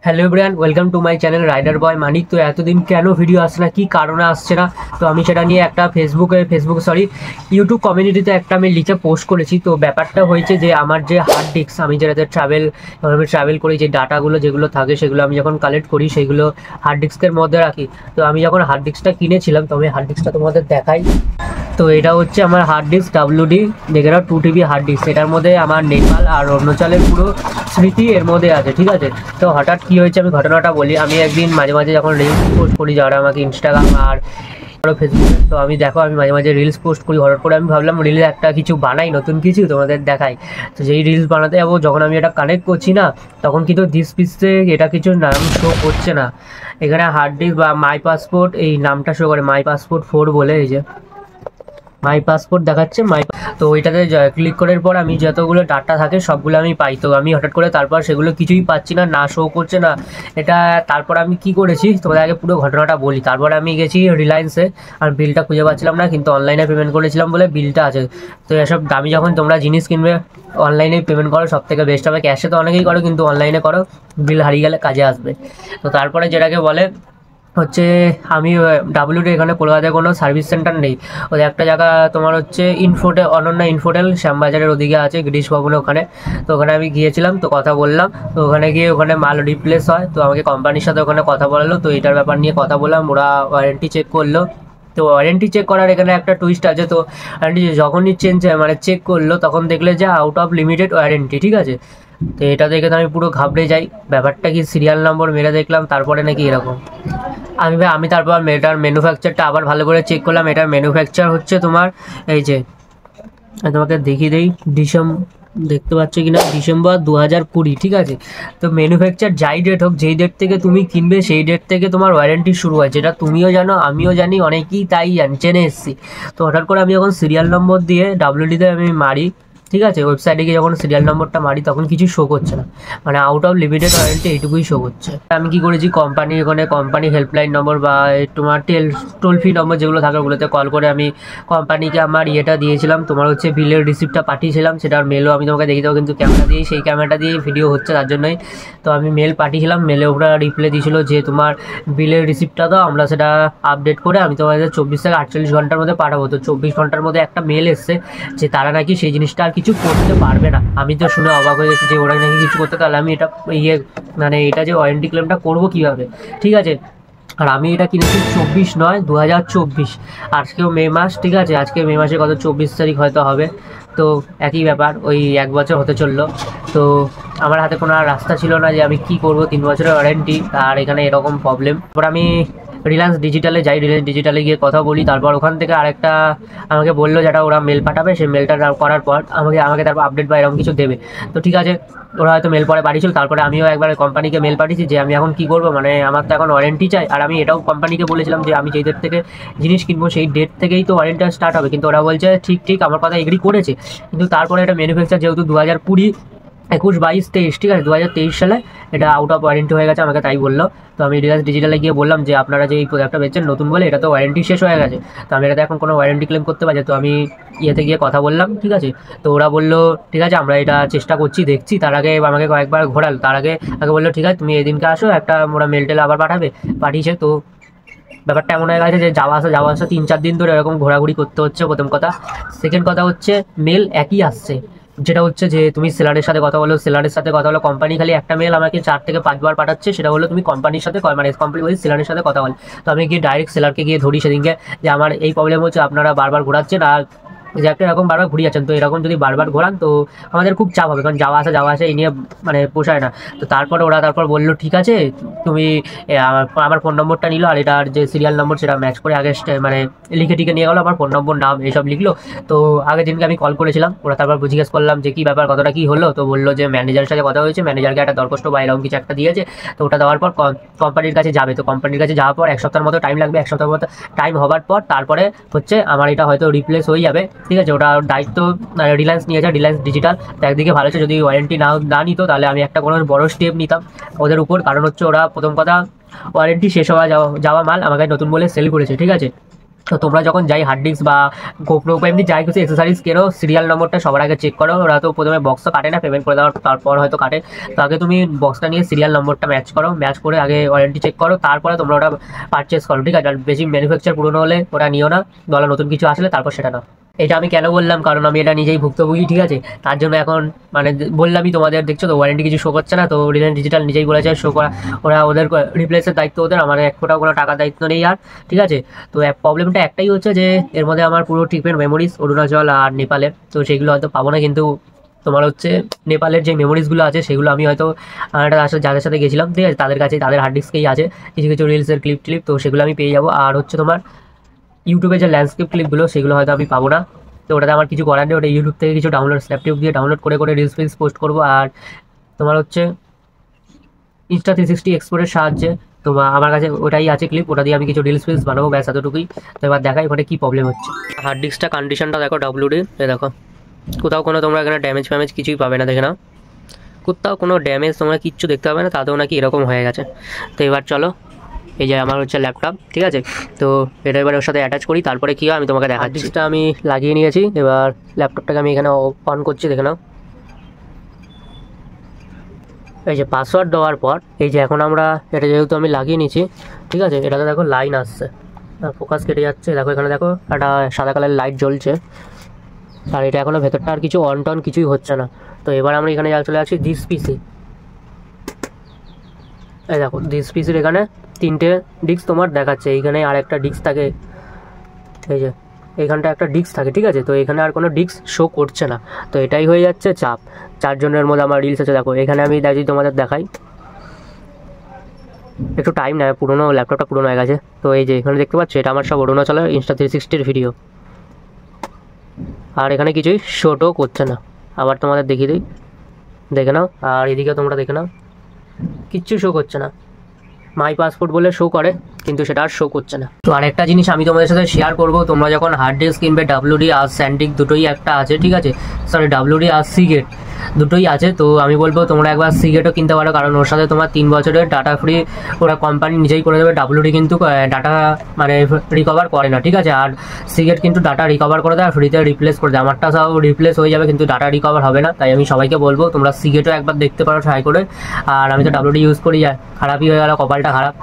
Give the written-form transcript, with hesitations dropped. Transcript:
Hello everyone, welcome to my channel rider boy Manik. তো এতদিন কেন ভিডিও আসছে না, কী কারণে আসছে না, তো আমি সেটা নিয়ে একটা ইউটিউব কমিউনিটিতে একটা আমি লিখে পোস্ট করেছি। তো ব্যাপারটা হয়েছে যে আমার যে হার্ড ডিস্ক, আমি যেটাতে ট্রাভেল করি, যে ডাটাগুলো যেগুলো থাকে সেগুলো আমি যখন কালেক্ট করি সেগুলো হার্ড ডিস্কের মধ্যে রাখি। তো আমি যখন হার্ড ডিস্কটা কিনেছিলাম, তো আমি হার্ড ডিস্কটা তোমাদের দেখাই। তো এটা হচ্ছে আমার হার্ড ডিস্ক ডাব্লিউডি, দেখে নাও 2 TB হার্ড ডিস্ক। এটার মধ্যে আমার নেপাল আর অরুণাচলের পুরো স্মৃতি এর মধ্যে আছে, ঠিক আছে। তো হঠাৎ কী হয়েছে আমি ঘটনাটা বলি। আমি একদিন মাঝে মাঝে যখন রিলস পোস্ট করি, যারা আমাকে ইনস্টাগ্রাম আর ফেসবুকে, তো আমি আমি মাঝে মাঝে রিলস পোস্ট করি। হঠাৎ করে আমি ভাবলাম রিলে একটা কিছু বানাই, নতুন কিছু তোমাদের দেখাই। তো যেই রিলস বানাতে যাবো, যখন আমি এটা কানেক্ট করছি না, তখন কিন্তু পিসে এটা কিছু নাম শো করছে না। এখানে হার্ড ডিস্ক বা মাই পাসপোর্ট এই নামটা শো করে, মাই পাসপোর্ট 4 বলে, এই যে মাই পাসপোর্ট দেখাচ্ছে তো ওইটাতে ক্লিক করার পর আমি যতগুলো ডাটা থাকে সবগুলো আমি পাই। তো আমি হঠাৎ করে তারপর সেগুলো কিছুই পাচ্ছি না, না শো করছে না এটা। তারপর আমি কি করেছি তোমাদের আগে পুরো ঘটনাটা বলি। তারপর আমি গেছি রিলায়েন্সে, আর বিলটা খুঁজে পাচ্ছিলাম না, কিন্তু অনলাইনে পেমেন্ট করেছিলাম বলে বিলটা আছে। তো এসব দামি যখন তোমরা জিনিস কিনবে, অনলাইনে পেমেন্ট করো, সব থেকে বেস্ট হবে। ক্যাশে তো অনেকেই করো, কিন্তু অনলাইনে করো, বিল হারিয়ে গেলে কাজে আসবে। তো তারপরে যেটাকে বলে হচ্ছে, আমি ডাব্লিউডি এখানে কলকাতায় কোনো সার্ভিস সেন্টার নেই। ওদের একটা জায়গা তোমার হচ্ছে অনন্যা ইনফোটেল শ্যামবাজারের ওদিকে আছে, গিরিশ ভবনের ওখানে। তো ওখানে আমি গিয়েছিলাম, তো কথা বললাম। তো ওখানে গিয়ে ওখানে মাল রিপ্লেস হয়, তো আমাকে কোম্পানির সাথে ওখানে কথা বলালো। তো এটার ব্যাপার নিয়ে কথা বললাম, ওরা ওয়ারেন্টি চেক করলো। তো ওয়ারেন্টি চেক করার এখানে একটা টুইস্ট আছে। তো ওয়ারেন্টি যখনই চেক করলো, তখন দেখলে যে আউট অফ লিমিটেড ওয়ারেন্টি, ঠিক আছে। তো এটা দেখে তো আমি পুরো ঘাবড়ে যাই। ব্যাপারটা কি, সিরিয়াল নম্বর মেরে দেখলাম, তারপরে নাকি এরকম। আমি তারপর এটার ম্যানুফ্যাকচারটা আবার ভালো করে চেক করলাম। এটার ম্যানুফ্যাকচার হচ্ছে তোমার, এই যে আমি তোমাকে দেখিয়ে দিই, দেখতে পাচ্ছ কিনা, ডিসেম্বর 2020, ঠিক আছে। তো ম্যানুফ্যাকচার যাই ডেট হোক, যেই ডেট থেকে তুমি কিনবে সেই ডেট থেকে তোমার ওয়ারেন্টি শুরু হয়, যেটা তুমিও জানো, আমিও জানি, অনেকেই তাই জেনে এসেছি। তো হঠাৎ করে আমি যখন সিরিয়াল নম্বর দিয়ে ডাব্লিউডিতে আমি মারি, ঠিক আছে, ওয়েবসাইটে গিয়ে যখন সিরিয়াল নম্বরটা মারি, তখন কিছু শো করছে না, মানে আউট অফ লিমিটেড ওয়ারেন্টি এইটুকুই শো করছে। আমি কি করেছি, কোম্পানি হেল্পলাইন নম্বর বা তোমার টোল ফ্রি নম্বর যেগুলো থাকে, ওগুলোতে কল করে আমি কোম্পানিকে আমার ইয়েটা দিয়েছিলাম, তোমার হচ্ছে বিলের রিসিপ্টটা পাঠিয়েছিলাম। সেটার মেলও আমি তোমাকে দেখিয়ে দেবো, কিন্তু ক্যামেরা দিয়েই, সেই ক্যামেরাটা দিয়েই ভিডিও হচ্ছে, তার জন্যই। তো আমি মেল পাঠিয়েছিলাম, মেলে ওরা রিপ্লাই দিয়েছিল যে তোমার বিলের রিসিপ্টটা দাও, আমরা সেটা আপডেট করে আমি তোমাদের 24 থেকে 48 ঘন্টার মধ্যে পাঠাবো। তো 24 ঘন্টার মধ্যে একটা মেল এসছে যে তারা নাকি সেই জিনিসটা আর কিছু করতে পারবে না। আমি তো শুনে অবাক হয়ে গেছি যে ওরা নাকি কিছু করতে, তাহলে আমি এটা মানে এটা যে ওয়ারেন্টি ক্লেমটা করবো কীভাবে, ঠিক আছে। আর আমি এটা কিনেছি 24/9/2024, আজকেও মে মাস, ঠিক আছে। আজকে মে মাসে কত, 24 তারিখ হয়তো হবে। তো একই ব্যাপার, ওই 1 বছর হতে চললো। তো আমার হাতে কোনো আর রাস্তা ছিল না যে আমি কি করব, 3 বছরের ওয়ারেন্টি, আর এখানে এরকম প্রবলেম। তারপর আমি রিলায়েন্স ডিজিটালে যাই, রিলায়েন্স ডিজিটালে গিয়ে কথা বলি। তারপর ওখান থেকে আরেকটা আমাকে বললো, যেটা ওরা মেল পাঠাবে, সেই মেলটা করার পর আমাকে তারপর আপডেট বা এরকম কিছু দেবে। তো ঠিক আছে, ওরা হয়তো মেল পরে পাঠিয়েছিল। তারপরে আমিও একবার কোম্পানিকে মেল পাঠিয়েছি যে আমি এখন কী করবো, মানে আমার তো এখন ওয়ারেন্টি চাই। আর আমি এটাও কোম্পানিকে বলেছিলাম যে আমি যেই ডেট থেকে জিনিস কিনবো সেই ডেট থেকেই তো ওয়ারেন্টিটা স্টার্ট হবে, কিন্তু ওরা বলছে ঠিক আমার কথা এগ্রি করেছে, কিন্তু তারপরে এটা ম্যানুফ্যাকচার যেহেতু 2020, 21, 22, 23, ঠিক আছে, 2023 সালে এটা আউট অফ ওয়ারেন্টি হয়ে গেছে, আমাকে তাই বললো। তো আমি রিলায়েন্স ডিজিটালে গিয়ে বললাম যে আপনারা যে এই প্রোডাক্টটা বেচছেন নতুন বলে, এটা তো ওয়ারেন্টি শেষ হয়ে গেছে, তো আমি এটাতে এখন কোনো ওয়ারেন্টি ক্লেম করতে পারছি। তো আমি ইয়েতে গিয়ে কথা বললাম, ঠিক আছে। তো ওরা বললো ঠিক আছে, আমরা এটা চেষ্টা করছি, দেখছি। তার আগে আমাকে কয়েকবার ঘোরাল, তার আগে বললো ঠিক আছে তুমি এদিনকে আসো, একটা ওরা মেল টেল আবার পাঠিয়েছে। তো ব্যাপারটা এমন হয়ে গেছে যে যাওয়া আসা 3-4 দিন ধরে এরকম ঘোরাঘুরি করতে হচ্ছে, প্রথম কথা। সেকেন্ড কথা হচ্ছে, মেল একই আসছে, যেটা হচ্ছে যে তুমি সেলারের সাথে কথা বলো, কোম্পানি খালি একটা মেল আমাকে 4 থেকে 5 বার পাঠাচ্ছে, সেটা হলো তুমি কোম্পানির সাথে, মানে কোম্পানি বলি সেলারের সাথে কথা বল। তো আমি গিয়ে ডাইরেক্ট সেলারকে গিয়ে ধরি সেদিনকে, যে আমার এই প্রবলেম হচ্ছে, আপনারা বারবার ঘোরাচ্ছেন, আর যে একটা এরকম বারবার ঘুরিয়ে যাচ্ছেন। তো এরকম যদি বারবার ঘোরান তো আমাদের খুব চাপ হবে, কারণ যাওয়া আসা এই নিয়ে মানে পোষায় না। তো তারপরে ওরা বললো ঠিক আছে, তুমি আমার ফোন নম্বরটা নিলো, আর এটার যে সিরিয়াল নম্বর সেটা ম্যাচ করে আগে মানে লিখে টিকে নিয়ে গেলো, আমার ফোন নম্বর, নাম এইসব লিখলো। তো আগের দিনকে আমি কল করেছিলাম, ওরা তারপর জিজ্ঞেস করলাম যে কী ব্যাপার, কতটা কী হলো। তো বললো যে ম্যানেজারের সাথে কথা হয়েছে, ম্যানেজারকে একটা দরখাস্ত বা এরকম কিছু একটা দিয়েছে। তো ওটা দেওয়ার পর কোম্পানির কাছে যাবে। তো কোম্পানির কাছে যাওয়ার পর 1 সপ্তাহের মতো টাইম লাগবে। 1 সপ্তাহের মতো টাইম হওয়ার পর তারপরে হচ্ছে আমার এটা হয়তো রিপ্লেস হয়ে যাবে, ঠিক আছে। ওটা দায়িত্ব রিলায়েন্স নিয়েছে, রিলায়েন্স ডিজিটাল। তো একদিকে ভালো হচ্ছে, যদি ওয়ারেন্টি না নিত তাহলে আমি একটা কোনো বড় স্টেপ নিতাম ওদের উপর, কারণ হচ্ছে ওরা প্রথম কথা ওয়ারেন্টি শেষ হওয়া যাওয়া মাল আমাকে নতুন বলে সেল করেছে, ঠিক আছে। তো তোমরা যখন যাই হার্ড ডিস্ক বা গোপ্রো বা এমনি যাই কিছু এক্সেসরিজ কেনো, সিরিয়াল নম্বরটা সবার আগে চেক করো। ওরা তো প্রথমে বক্সটা কাটে না, পেমেন্ট করে দেওয়ার তারপর হয়তো কাটে। তো আগে তুমি বক্সটা নিয়ে সিরিয়াল নম্বরটা ম্যাচ করো, ম্যাচ করে আগে ওয়ারেন্টি চেক করো, তারপরে তোমরা ওটা পারচেস করো, ঠিক আছে? আর বেশি ম্যানুফ্যাকচার পুরনো হলে ওটা নিও না, বলা নতুন কিছু আসলে তারপর সেটা নাও। এটা আমি কেন বললাম, কারণ আমি এটা নিজেই ভুক্তভোগী, ঠিক আছে? তার জন্য এখন মানে বললামই তোমাদের, দেখছো তো ওয়ারেন্টি কিছু শো করছে না, তো রিলায়েন্স ডিজিটাল নিজেই বলেছে শো করা, ওরা ওদের রিপ্লেসের দায়িত্ব ওদের, আমার এক ফোটাও কোনো টাকার দায়িত্ব নেই আর, ঠিক আছে? তো প্রবলেমটা একটাই হচ্ছে যে এর মধ্যে আমার পুরো ট্রিপের মেমোরিজ অরুণাচল আর নেপালের, তো সেগুলো হয়তো পাবো না, কিন্তু তোমার হচ্ছে নেপালের যে মেমোরিজগুলো আছে সেগুলো আমি হয়তো আসলে যাদের সাথে গেছিলাম, ঠিক আছে, তাদের কাছে তাদের হার্ড ডিস্কেই আছে কিছু কিছু রিলসের ক্লিপ, তো সেগুলো আমি পেয়ে যাবো। আর হচ্ছে তোমার ইউটিউবে যে ল্যান্ডস্কেপ ক্লিপগুলো সেগুলো হয়তো আমি পাবো না, তো ওটাতে আমার কিছু করার নেই, ওটা ইউটিউব থেকে কিছু স্ন্যাপটিউব দিয়ে ডাউনলোড করে রিলস ফিলস পোস্ট করবো। আর তোমার হচ্ছে Insta360 এক্সপোর্টের সাহায্যে তোমার আমার কাছে ওটাই আছে ক্লিপ, ওটা দিয়ে আমি কিছু রিলস ফিলস বানাবো, ব্যাস এতটুকুই। তো এবার দেখাই ওখানে কী প্রবলেম হচ্ছে। হার্ড ডিস্কটা কন্ডিশনটা দেখো WD, দেখো কোথাও কোনো তোমরা এখানে ড্যামেজ ফ্যামেজ কিছুই পাবে না, দেখে নাও, কোথাও কোনো ড্যামেজ তোমরা কিচ্ছু দেখতে পাবে না, তাতেও নাকি এরকম হয়ে গেছে। তো এবার চলো, এই যে আমার হচ্ছে ল্যাপটপ, ঠিক আছে? তো এটা এবার ওর সাথে অ্যাটাচ করি, তারপরে কী হয় আমি তোমাকে দেখাচ্ছি। ডিস্কটা আমি লাগিয়ে নিয়েছি, এবার ল্যাপটপটাকে আমি এখানে অন করছি, দেখে নাও। এই যে পাসওয়ার্ড দেওয়ার পর এই যে এখন আমরা এটা যেহেতু আমি লাগিয়ে নিয়েছি, ঠিক আছে, এটাতে দেখো লাইন আসছে, ফোকাস কেটে যাচ্ছে, দেখো এখানে দেখো একটা সাদা কালারের লাইট জ্বলছে, আর এটা এখনও ভেতরটা আর কিছু অন টন কিছুই হচ্ছে না। তো এবার আমরা এখানে চলে আসছি দিস পিসি, এই দেখো দিস পিসির এখানে 3টে ডিস্ক তোমার দেখাচ্ছে, এইখানে আর একটা ডিস্ক থাকে, এই যে এইখানটা একটা ডিস্ক থাকে, ঠিক আছে? তো এখানে আর কোনো ডিস্ক শো করছে না, তো এটাই হয়ে যাচ্ছে চাপ। 4 জনের মধ্যে আমার রিলস আছে, দেখো এখানে আমি যদি তোমাদের দেখাই, একটু টাইম নেয়, পুরোনো ল্যাপটপটা পুরোনো হয়ে গেছে। তো এই যে এখানে দেখতে পাচ্ছ এটা আমার সব অরুণাচলের Insta360 ভিডিও, আর এখানে কিছুই শোটও করছে না। আবার তোমাদের দেখিয়ে দিই, দেখে নাও, আর এদিকে তোমরা দেখে নাও, কিচ্ছু শো করছে না, মাই পাসপোর্ট বলে শো করে কিন্তু সেটা আর শো করছে না। তো আরেকটা জিনিস আমি তোমাদের সাথে শেয়ার করব, তোমরা যখন হার্ড ডিস্ক কিনবে WD আর স্যান্ডিক দুটোই একটা আছে, ঠিক আছে? সরি WD আর সিগেট দুটোই আছে। তো আমি বলবো তোমরা একবার সিগেটও কিনতে পারো, কারণ ওর সাথে তোমার 3 বছরের ডাটা ফ্রি ওরা কোম্পানি নিজেই করে দেবে। WD কিন্তু ডাটা মানে রিকভার করে না, ঠিক আছে? আর সিগেট কিন্তু ডাটা রিকভার করে দেয় আর ফ্রিতে রিপ্লেস করে দেয়। আমারটা সব রিপ্লেস হয়ে যাবে কিন্তু ডাটা রিকভার হবে না, তাই আমি সবাইকে বলবো তোমরা সিগেটও একবার দেখতে পারো ট্রাই করে। আর আমি তো WD ইউজ করি, খারাপই হয়ে গেল, কপালটা খারাপ।